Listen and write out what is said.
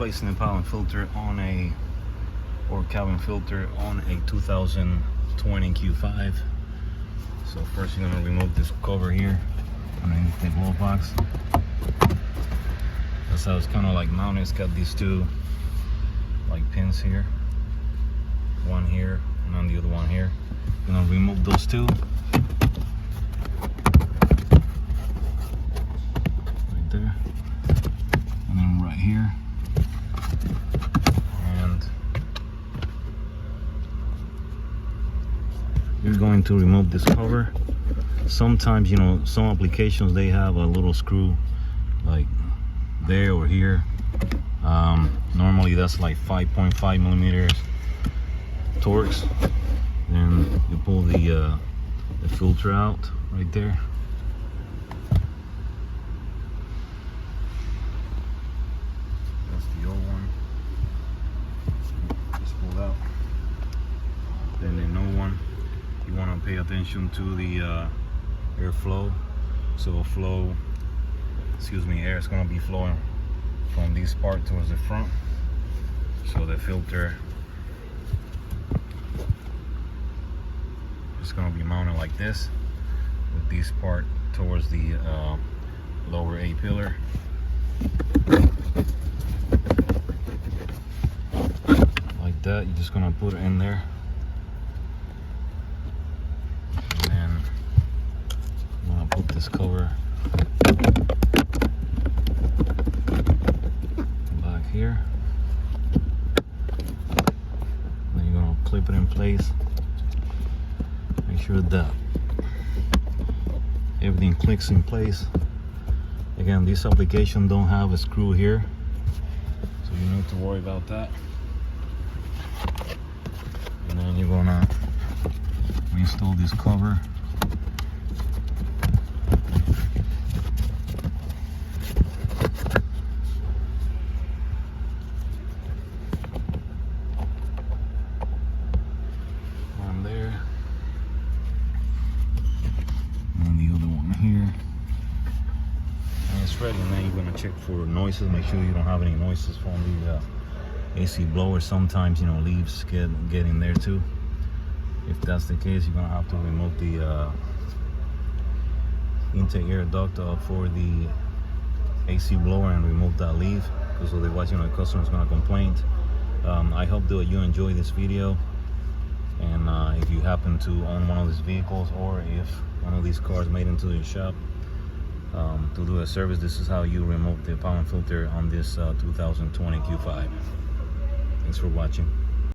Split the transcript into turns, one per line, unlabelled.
replacing the pollen filter on a, or cabin filter on a 2020 Q5. So first you're gonna remove this cover here underneath the glove box. That's how it's kind of like mounted. It's got these two like pins here, one here and then the other one here. You're gonna remove those two right there, and then right here, and you're going to remove this cover. Sometimes, you know, some applications they have a little screw like there or here. Normally that's like 5.5 millimeters Torx. Then you pull the filter out right there. That's the old one. Just pull out. Then the new one. You want to pay attention to the airflow. So air is going to be flowing from this part towards the front. So the filter is going to be mounted like this, with this part towards the lower A pillar. Like that. You're just going to put it in there. And then I'm going to put this cover back here. Then you're going to clip it in place. Make sure that everything clicks in place. Again, this application don't have a screw here, so you need to worry about that. And then you're gonna reinstall this cover. One there. And the other one here. And it's ready. And then you're gonna check for noises. Make sure you don't have any noises from the AC blower. Sometimes, you know, leaves get in there too. If that's the case, you're gonna have to remove the intake air duct for the AC blower and remove that leaf, because otherwise, you know, the customer's gonna complain. I hope that you enjoy this video, and if you happen to own one of these vehicles, or if one of these cars made into your shop to do a service, this is how you remove the pollen filter on this 2020 Q5. Thanks for watching.